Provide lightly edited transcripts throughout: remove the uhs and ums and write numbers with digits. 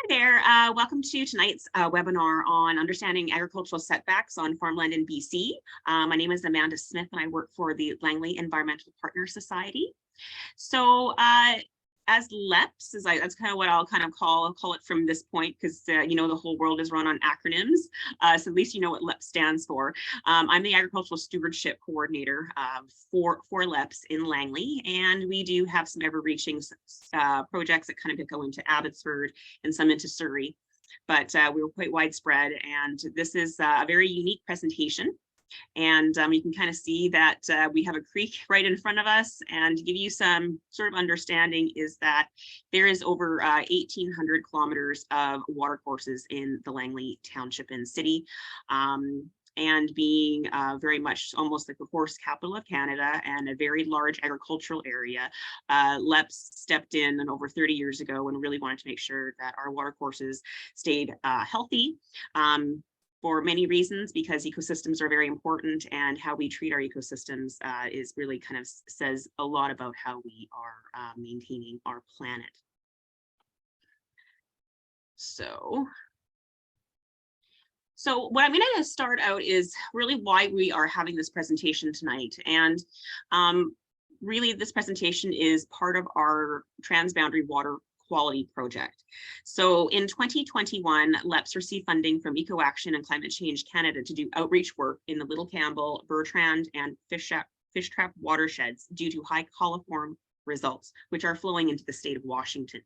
Hi there. Welcome to tonight's webinar on understanding agricultural setbacks on farmland in BC. My name is Amanda Smith and I work for the Langley Environmental Partner Society. So as LEPS, that's kind of what I'll kind of call it from this point, because you know the whole world is run on acronyms. So at least you know what LEPS stands for. I'm the Agricultural Stewardship Coordinator for LEPS in Langley, and we do have some ever-reaching projects that kind of go into Abbotsford and some into Surrey. But we were quite widespread, and this is a very unique presentation. And you can kind of see that we have a creek right in front of us, and to give you some sort of understanding is that there is over 1,800 kilometers of watercourses in the Langley Township and City. And being very much almost like the horse capital of Canada and a very large agricultural area, LEPS stepped in over 30 years ago and really wanted to make sure that our watercourses stayed healthy. For many reasons, because ecosystems are very important, and how we treat our ecosystems is really kind of says a lot about how we are maintaining our planet. So what I'm going to start out is really why we are having this presentation tonight. And really this presentation is part of our transboundary water quality project. So in 2021, LEPS received funding from Eco Action and Climate Change Canada to do outreach work in the Little Campbell, Bertrand, and Fish Trap watersheds due to high coliform results, which are flowing into the state of Washington.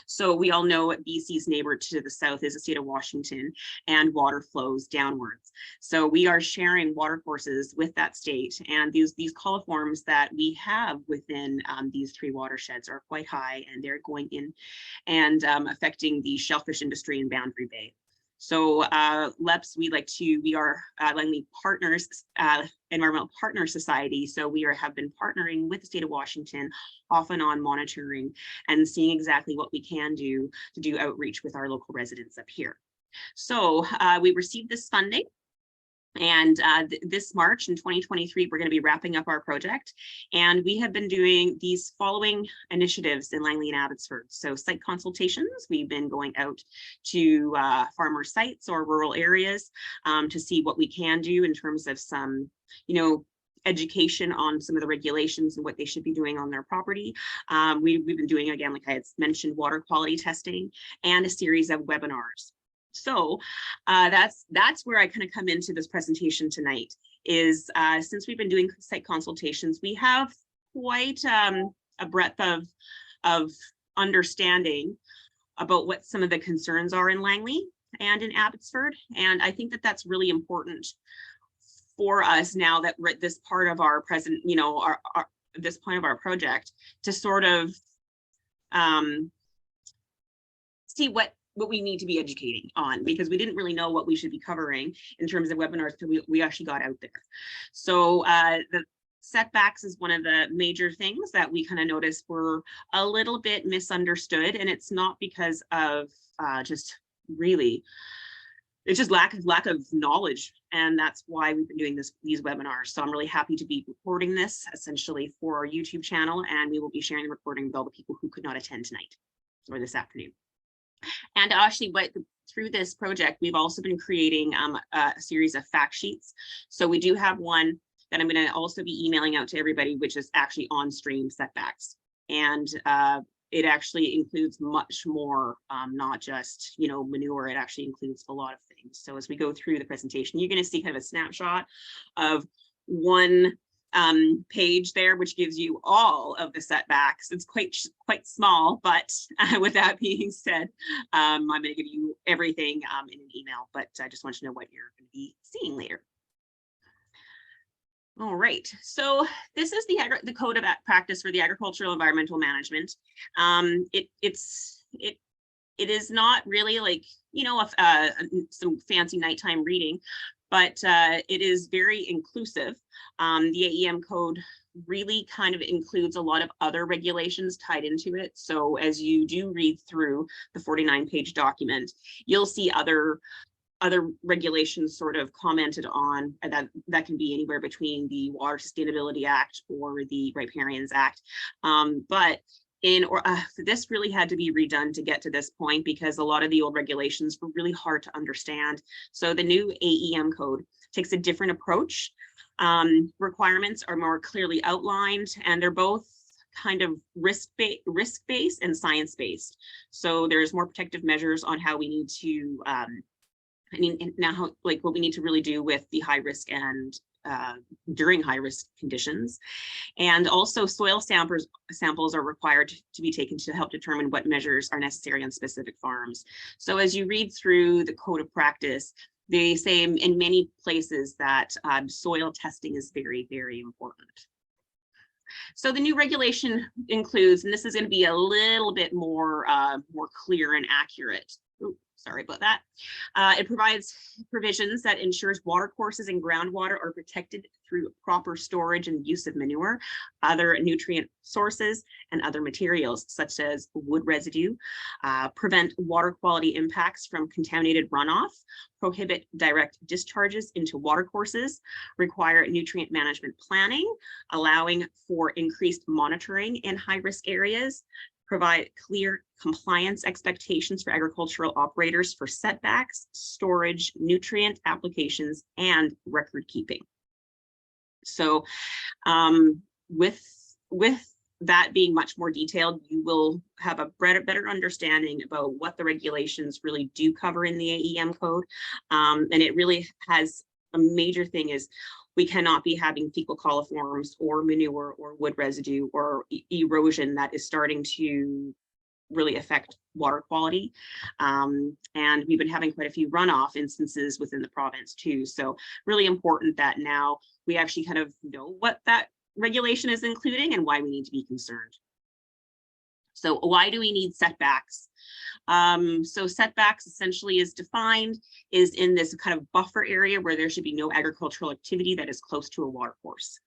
So we all know BC's neighbor to the south is the state of Washington, and water flows downwards. So we are sharing watercourses with that state, and these coliforms that we have within these three watersheds are quite high, and they're going in and affecting the shellfish industry in Boundary Bay. So LEPS, we are Langley Partners, Environmental Partner Society. So we have been partnering with the state of Washington off and on, monitoring and seeing exactly what we can do to do outreach with our local residents up here. So we received this funding. And this March in 2023, we're going to be wrapping up our project. And we have been doing these following initiatives in Langley and Abbotsford. So site consultations, we've been going out to farmer sites or rural areas to see what we can do in terms of some, education on some of the regulations and what they should be doing on their property. We've been doing, again, like I had mentioned, water quality testing and a series of webinars. So that's where I kind of come into this presentation tonight, is since we've been doing site consultations, we have quite a breadth of understanding about what some of the concerns are in Langley and in Abbotsford. And I think that that's really important for us now that we're at this part of our present, this point of our project, to sort of see what we need to be educating on, because we didn't really know what we should be covering in terms of webinars until we actually got out there. So the setbacks is one of the major things that we kind of noticed were a little bit misunderstood, and it's not because of just really, it's just lack of knowledge, and that's why we've been doing these webinars. So I'm really happy to be recording this essentially for our YouTube channel, and we will be sharing the recording with all the people who could not attend tonight or this afternoon. And actually, through this project, we've also been creating a series of fact sheets. So we do have one that I'm going to also be emailing out to everybody, which is actually on-stream setbacks. And it actually includes much more, not just, manure. It actually includes a lot of things. So as we go through the presentation, you're going to see kind of a snapshot of one page there, which gives you all of the setbacks. It's quite small, but with that being said, I'm going to give you everything in an email, but I just want you to know what you're going to be seeing later. All right, so this is the code of practice for the agricultural environmental management. It is not really like, some fancy nighttime reading, but it is very inclusive. The AEM code really kind of includes a lot of other regulations tied into it. So as you do read through the 49-page document, you'll see other regulations sort of commented on, that can be anywhere between the Water Sustainability Act or the Riparians Act. But This really had to be redone to get to this point because a lot of the old regulations were really hard to understand. So the new AEM code takes a different approach. Requirements are more clearly outlined, and they're both kind of risk-based and science-based. So there's more protective measures on how we need to, like what we need to really do with the high risk and during high risk conditions. And also soil samples are required to be taken to help determine what measures are necessary on specific farms. So as you read through the code of practice, they say in many places that soil testing is very, very important. So the new regulation includes, and this is going to be a little bit more clear and accurate. Ooh, sorry about that. It provides provisions that ensures water courses and groundwater are protected through proper storage and use of manure, other nutrient sources, and other materials such as wood residue, prevent water quality impacts from contaminated runoff, prohibit direct discharges into water courses, require nutrient management planning, allowing for increased monitoring in high-risk areas, provide clear compliance expectations for agricultural operators for setbacks, storage, nutrient applications, and record keeping. So with that being much more detailed, you will have a better understanding about what the regulations really do cover in the AEM code. And it really has a major thing is we cannot be having fecal coliforms or manure or wood residue or erosion that is starting to really affect water quality. And we've been having quite a few runoff instances within the province too. So really important that now we actually kind of know what that regulation is including and why we need to be concerned. So why do we need setbacks? So setbacks essentially is defined is in this kind of buffer area where there should be no agricultural activity that is close to a water course.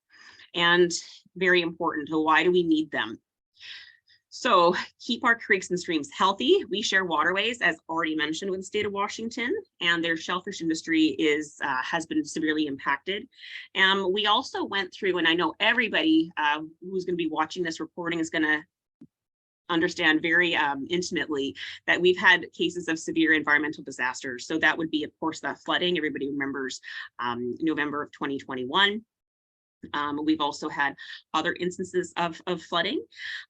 And very important, why do we need them? So keep our creeks and streams healthy. We share waterways, as already mentioned, with the state of Washington, and their shellfish industry has been severely impacted. We also went through, and I know everybody who's going to be watching this recording is going to understand very intimately that we've had cases of severe environmental disasters. So that would be, of course, that flooding. Everybody remembers November of 2021. We've also had other instances of flooding,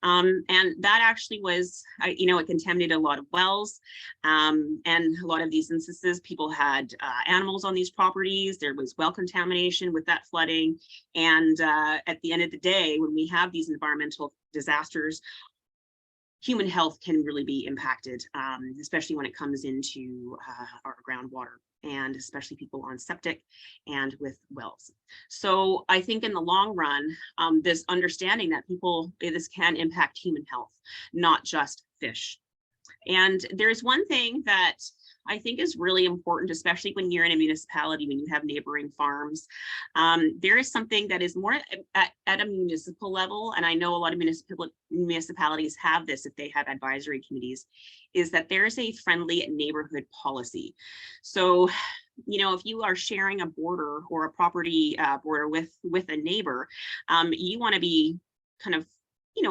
and that actually was, it contaminated a lot of wells, and a lot of these instances, people had animals on these properties. There was well contamination with that flooding, and at the end of the day, when we have these environmental disasters, human health can really be impacted, especially when it comes into our groundwater, and especially people on septic and with wells. So I think in the long run, this understanding that this can impact human health, not just fish. And there's one thing that I think is really important, especially when you're in a municipality, when you have neighboring farms. There is something that is more at a municipal level, and I know a lot of municipalities have this if they have advisory committees, is that there's a friendly neighborhood policy. So, if you are sharing a border or a property border with a neighbor, you want to be kind of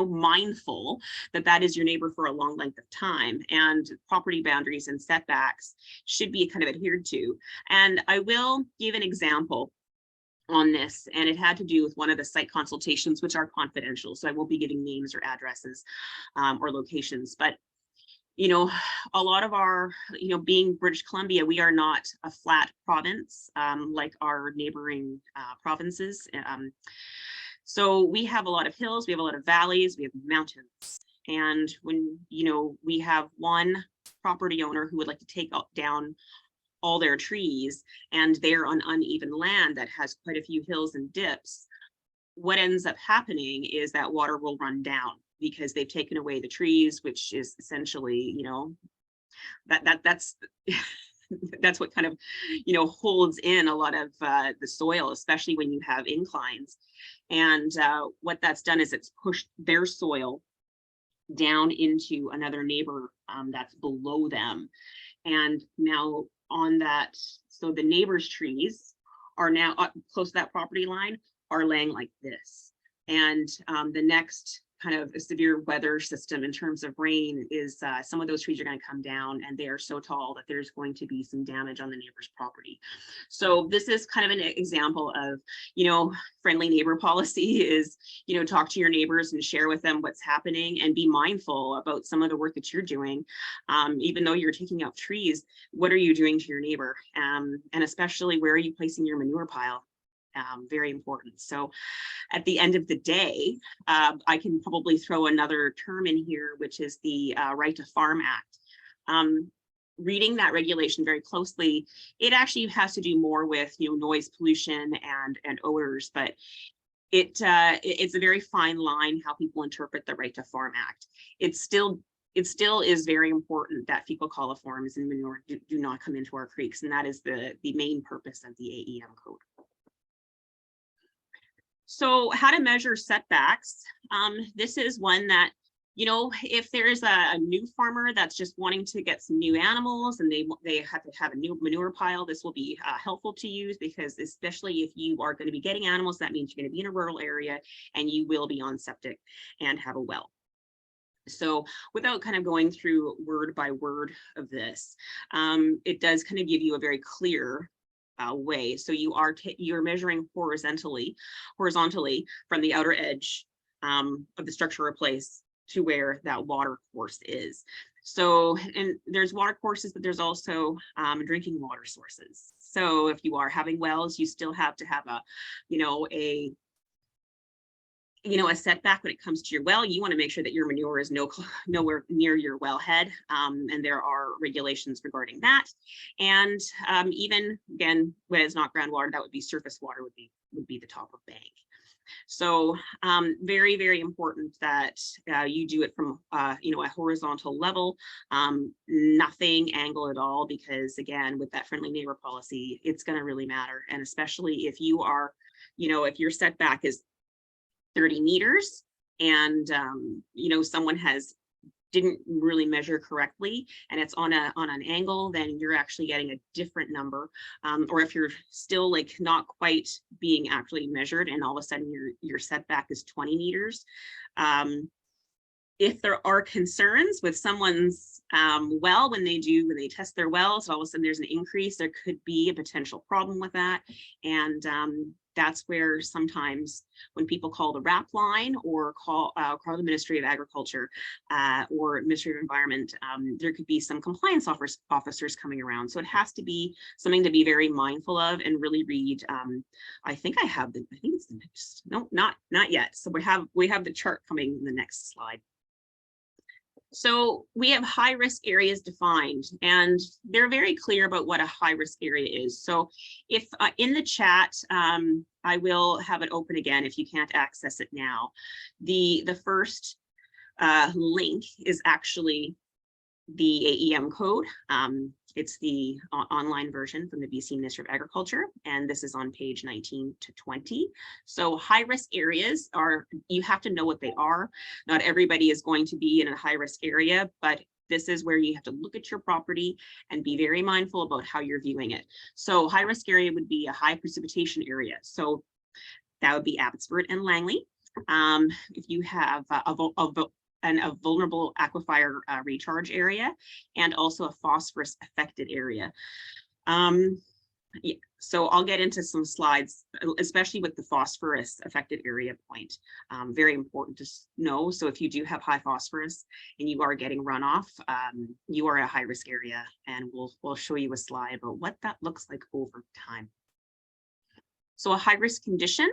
mindful that that is your neighbor for a long length of time, and property boundaries and setbacks should be kind of adhered to. And I will give an example on this, and it had to do with one of the site consultations, which are confidential, so I won't be giving names or addresses or locations. But a lot of our, being British Columbia, we are not a flat province like our neighboring provinces. So we have a lot of hills, we have a lot of valleys, we have mountains. And when, we have one property owner who would like to take down all their trees, and they're on uneven land that has quite a few hills and dips, what ends up happening is that water will run down because they've taken away the trees, which is essentially, that's that's what kind of, holds in a lot of the soil, especially when you have inclines. And what that's done is it's pushed their soil down into another neighbor that's below them. And now on that, so the neighbor's trees are now close to that property line are laying like this. And the next kind of a severe weather system in terms of rain is some of those trees are going to come down, and they are so tall that there's going to be some damage on the neighbor's property. So this is kind of an example of, friendly neighbor policy is, talk to your neighbors and share with them what's happening, and be mindful about some of the work that you're doing. Even though you're taking out trees, what are you doing to your neighbor? And especially, where are you placing your manure pile? Very important. So at the end of the day, I can probably throw another term in here, which is the Right to Farm Act. Reading that regulation very closely, it actually has to do more with noise pollution and odors, but it's a very fine line how people interpret the Right to Farm Act. It still is very important that fecal coliforms and manure do not come into our creeks, and that is the main purpose of the AEM code. So how to measure setbacks. This is one that, if there's a new farmer that's just wanting to get some new animals and they have to have a new manure pile, this will be helpful to use, because especially if you are going to be getting animals, that means you're going to be in a rural area and you will be on septic and have a well. So without kind of going through word by word of this, it does kind of give you a very clear way. So you're measuring horizontally from the outer edge of the structure or place to where that water course is. So, and there's water courses, but there's also drinking water sources. So if you are having wells, you still have to have a setback when it comes to your well. You want to make sure that your manure is nowhere near your wellhead, and there are regulations regarding that. And even again, when it's not groundwater, that would be surface water, would be the top of bank. So very, very important that you do it from a horizontal level, nothing angle at all, because again, with that friendly neighbor policy, it's going to really matter. And especially if you are, if your setback is 30 meters and someone didn't really measure correctly and it's on an angle, then you're actually getting a different number. Or if you're still like not quite being actually measured and all of a sudden your setback is 20 meters. If there are concerns with someone's well, when they test their wells, all of a sudden there's an increase, there could be a potential problem with that. And that's where sometimes when people call the RAP line or call the Ministry of Agriculture or Ministry of Environment, there could be some compliance officers coming around. So it has to be something to be very mindful of and really read. I think it's the next, no, not yet. So we have the chart coming in the next slide. So we have high risk areas defined, and they're very clear about what a high risk area is. So if in the chat, I will have it open again if you can't access it now. The first link is actually the AEM code. It's the online version from the BC Ministry of Agriculture, and this is on page 19 to 20. So high risk areas you have to know what they are. Not everybody is going to be in a high risk area, but this is where you have to look at your property and be very mindful about how you're viewing it. So high risk area would be a high precipitation area. So that would be Abbotsford and Langley. If you have a vulnerable aquifer recharge area, and also a phosphorus affected area. Yeah, so I'll get into some slides, especially with the phosphorus affected area point. Very important to know. So if you do have high phosphorus and you are getting runoff, you are a high risk area, and we'll show you a slide about what that looks like over time. So a high risk condition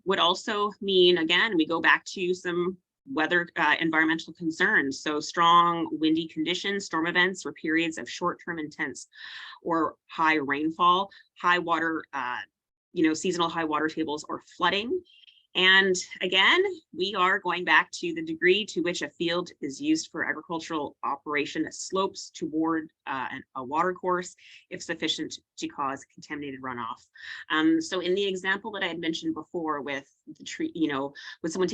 would also mean, again, we go back to some weather environmental concerns. So strong windy conditions, storm events, or periods of short-term intense or high rainfall, high water, seasonal high water tables, or flooding. And again, we are going back to the degree to which a field is used for agricultural operation that slopes toward a water course, if sufficient to cause contaminated runoff. So in the example that I had mentioned before with the tree, with someone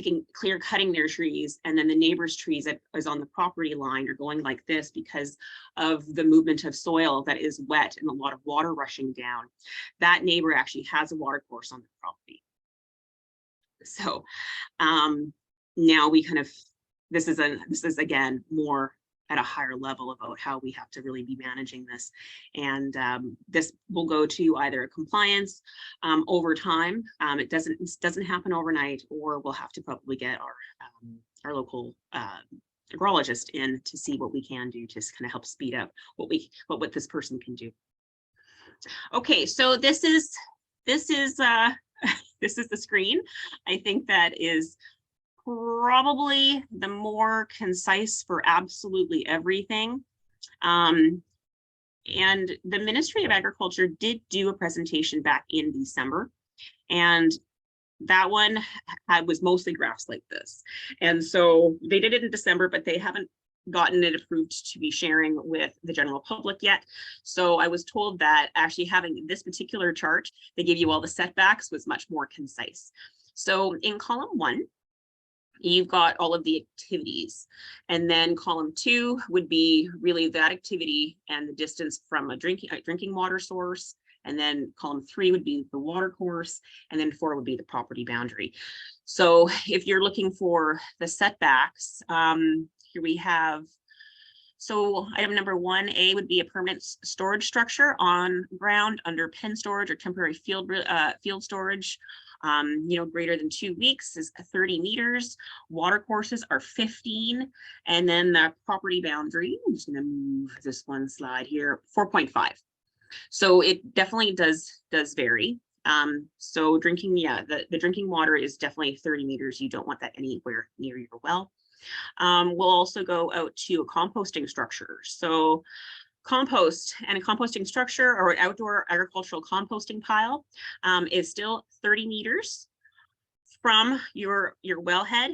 cutting their trees, and then the neighbor's trees that is on the property line are going like this because of the movement of soil that is wet and a lot of water rushing down, that neighbor actually has a water course on the property. So now we kind of, this is again more at a higher level about how we have to really be managing this. And this will go to either a compliance over time. It doesn't happen overnight, or we'll have to probably get our local agrologist in to see what we can do to kind of help speed up what this person can do. Okay, so this is this is the screen. I think that is probably the more concise for absolutely everything. And the Ministry of Agriculture did do a presentation back in December, and that one was mostly graphs like this. And so they did it in December, but they haven't gotten it approved to be sharing with the general public yet. So I was told that actually having this particular chart, they give you all the setbacks, was much more concise. So in column 1, you've got all of the activities, and then column 2 would be really that activity and the distance from a drinking water source, and then column 3 would be the water course, and then 4 would be the property boundary. So if you're looking for the setbacks, here we have, so item number 1A would be a permanent storage structure on ground under pen storage or temporary field storage. Greater than 2 weeks is 30 meters. Water courses are 15. And then the property boundary, I'm just going to move this one slide here, 4.5. So it definitely does vary. So drinking, the drinking water is definitely 30 meters. You don't want that anywhere near your well. We'll also go out to a composting structure. So compost and a composting structure or an outdoor agricultural composting pile is still 30 meters from your wellhead.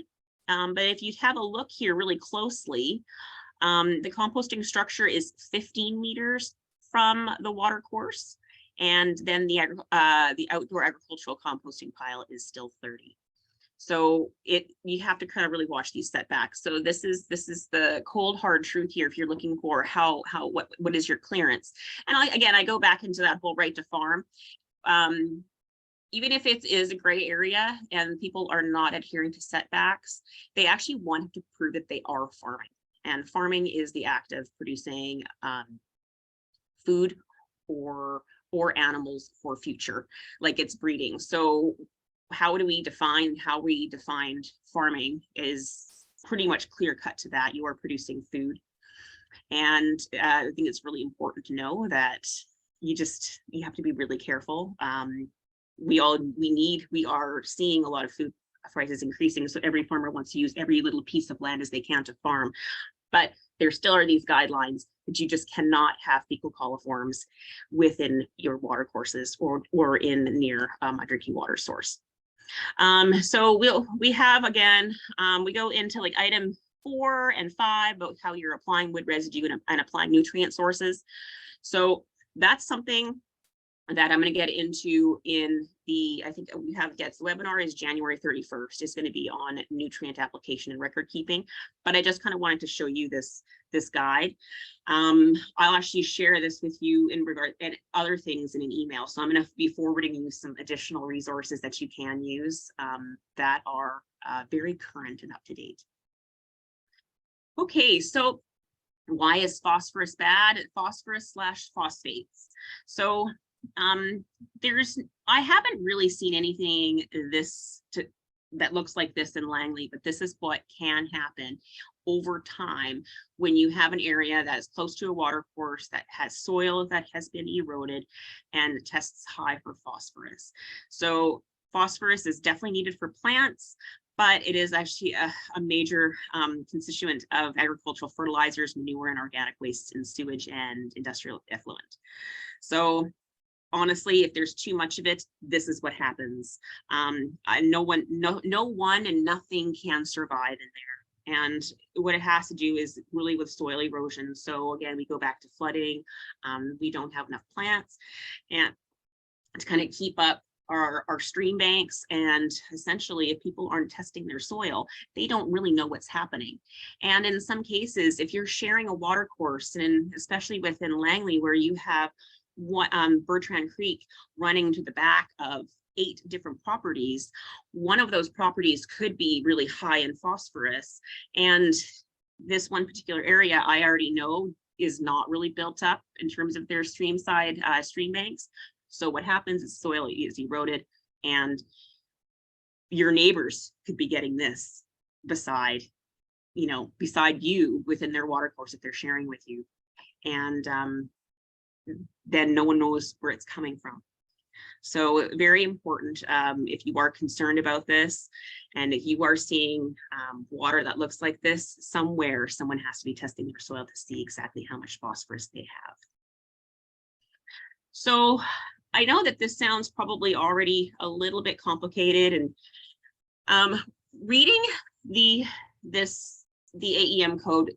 But if you have a look here really closely, the composting structure is 15 meters from the water course, and then the outdoor agricultural composting pile is still 30. So you have to kind of really watch these setbacks. So this is the cold hard truth here. If you're looking for what is your clearance, and I go back into that whole right to farm. Even if it is a gray area and people are not adhering to setbacks, they actually want to prove that they are farming. And farming is the act of producing food or animals for future, like it's breeding. So how we defined farming is pretty much clear cut to that. You are producing food. And I think it's really important to know that you have to be really careful. We are seeing a lot of food prices increasing. So every farmer wants to use every little piece of land as they can to farm. But there still are these guidelines that you just cannot have fecal coliforms within your water courses or in near a drinking water source. So we go into like item 4 and 5 about how you're applying wood residue and applying nutrient sources. So that's something that I'm going to get into in I think we have the webinar is January 31st. It's going to be on nutrient application and record keeping, but I just kind of wanted to show you this guide. I'll actually share this with you in regard and other things in an email. So I'm going to be forwarding you some additional resources that you can use that are very current and up to date. Okay, so why is phosphorus bad? Phosphorus/phosphates. So I haven't really seen anything that looks like this in Langley, but this is what can happen over time when you have an area that is close to a water course that has soil that has been eroded and tests high for phosphorus. So phosphorus is definitely needed for plants, but it is actually a major constituent of agricultural fertilizers, manure, and organic wastes in sewage and industrial effluent. So honestly, if there's too much of it, this is what happens. No one and nothing can survive in there. And what it has to do is really with soil erosion. So again, we go back to flooding. We don't have enough plants and to kind of keep up our stream banks. And essentially, if people aren't testing their soil, they don't really know what's happening. And in some cases, if you're sharing a water course, and especially within Langley, where you have Bertrand Creek running to the back of 8 different properties, one of those properties could be really high in phosphorus. And this one particular area I already know is not really built up in terms of their stream banks. So what happens is soil is eroded, and your neighbors could be getting this beside you within their water course that they're sharing with you. And then no one knows where it's coming from. So very important, if you are concerned about this, and if you are seeing water that looks like this somewhere, someone has to be testing your soil to see exactly how much phosphorus they have. So I know that this sounds probably already a little bit complicated, and reading the AEM code,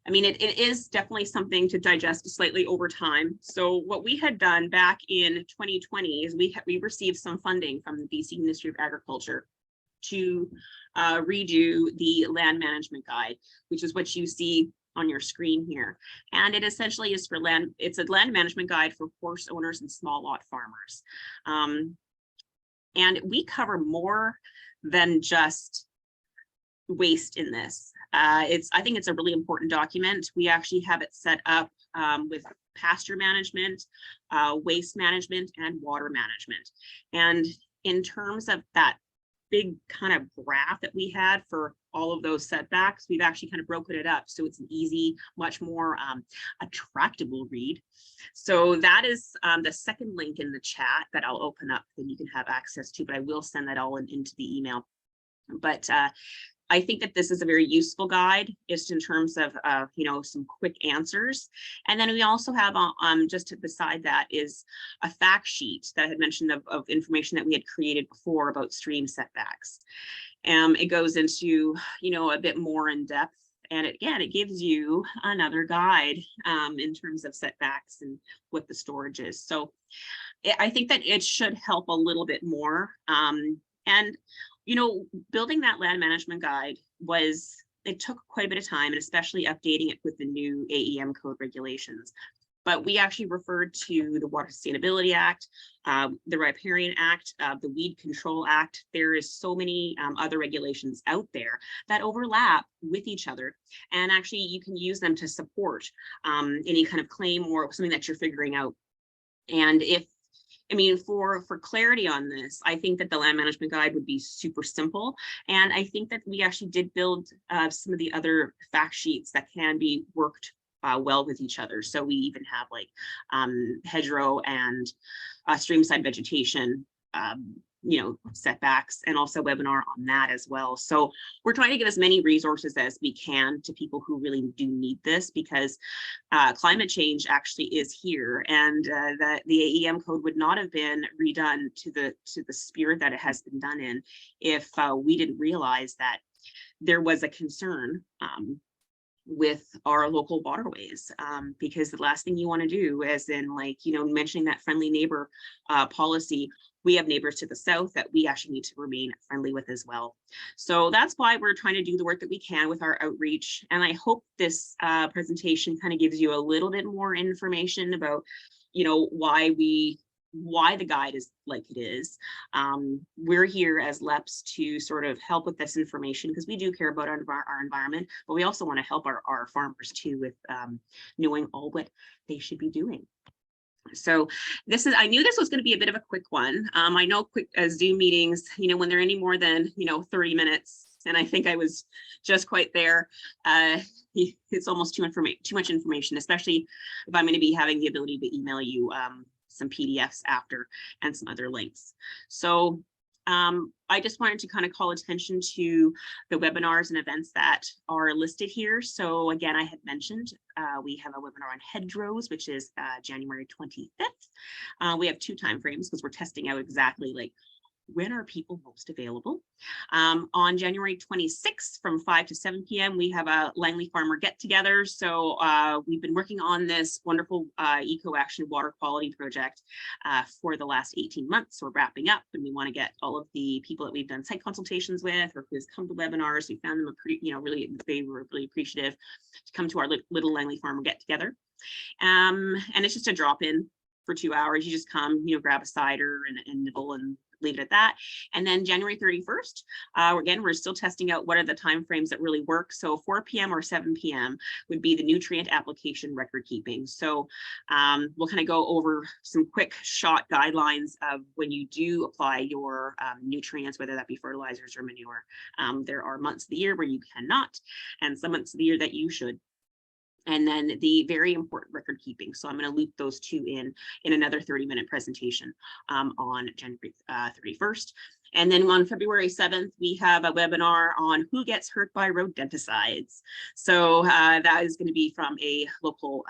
I mean, it is definitely something to digest slightly over time. So what we had done back in 2020 is we received some funding from the BC Ministry of Agriculture to redo the land management guide, which is what you see on your screen here. And it essentially is for land, it's a land management guide for horse owners and small lot farmers. And we cover more than just waste in this. I think it's a really important document. We actually have it set up with pasture management, waste management, and water management. And in terms of that big kind of graph that we had for all of those setbacks, we've actually kind of broken it up so it's an easy, much more attractable read. So that is the second link in the chat that I'll open up that you can have access to, but I will send that all into the email. But I think that this is a very useful guide, just in terms of some quick answers. And then we also have just beside that is a fact sheet that I had mentioned of information that we had created before about stream setbacks. It goes into a bit more in depth, and it gives you another guide in terms of setbacks and what the storage is. So I think that it should help a little bit more. And building that land management guide it took quite a bit of time, and especially updating it with the new AEM code regulations. But we actually referred to the Water Sustainability Act, the Riparian Act, the Weed Control Act. There is so many other regulations out there that overlap with each other. And actually you can use them to support any kind of claim or something that you're figuring out. And for clarity on this, I think that the land management guide would be super simple. And I think that we actually did build some of the other fact sheets that can be worked well with each other. So we even have like hedgerow and streamside vegetation, setbacks, and also webinar on that as well. So we're trying to give as many resources as we can to people who really do need this, because climate change actually is here, and the AEM code would not have been redone to the spirit that it has been done in if we didn't realize that there was a concern with our local waterways, because the last thing you want to do, as in mentioning that friendly neighbor policy, we have neighbors to the south that we actually need to remain friendly with as well. So that's why we're trying to do the work that we can with our outreach. And I hope this presentation kind of gives you a little bit more information about, why the guide is like it is. We're here as LEPs to sort of help with this information, because we do care about our environment, but we also want to help our farmers too with knowing all what they should be doing. So I knew this was going to be a bit of a quick one. I know quick Zoom meetings, when they're any more than 30 minutes, and I think I was just quite there. It's almost too much information, especially if I'm going to be having the ability to email you some PDFs after and some other links. So I just wanted to kind of call attention to the webinars and events that are listed here. So again, I had mentioned we have a webinar on hedgerows, which is January 25th. We have 2 time frames because we're testing out exactly when are people most available. On January 26th from 5 to 7 p.m. we have a Langley Farmer get together. So we've been working on this wonderful Eco Action water quality project for the last 18 months. We're wrapping up, and we want to get all of the people that we've done site consultations with or who's come to webinars. We found them they were really appreciative to come to our little Langley Farmer get together. And it's just a drop-in for 2 hours. You just come, grab a cider and nibble and leave it at that. And then January 31st, again, we're still testing out what are the timeframes that really work. So 4 p.m. or 7 p.m. would be the nutrient application record keeping. So we'll kind of go over some quick shot guidelines of when you do apply your nutrients, whether that be fertilizers or manure. There are months of the year where you cannot, and some months of the year that you should. And then the very important record keeping. So I'm going to loop those two in another 30-minute presentation on January 31st. And then on February 7th, we have a webinar on who gets hurt by rodenticides. So that is going to be from a local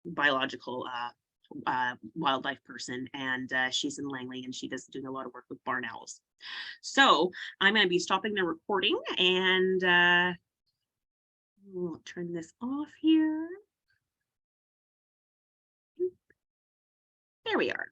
biological wildlife person, and she's in Langley, and she does doing a lot of work with barn owls. So I'm going to be stopping the recording, and we'll turn this off here. There we are.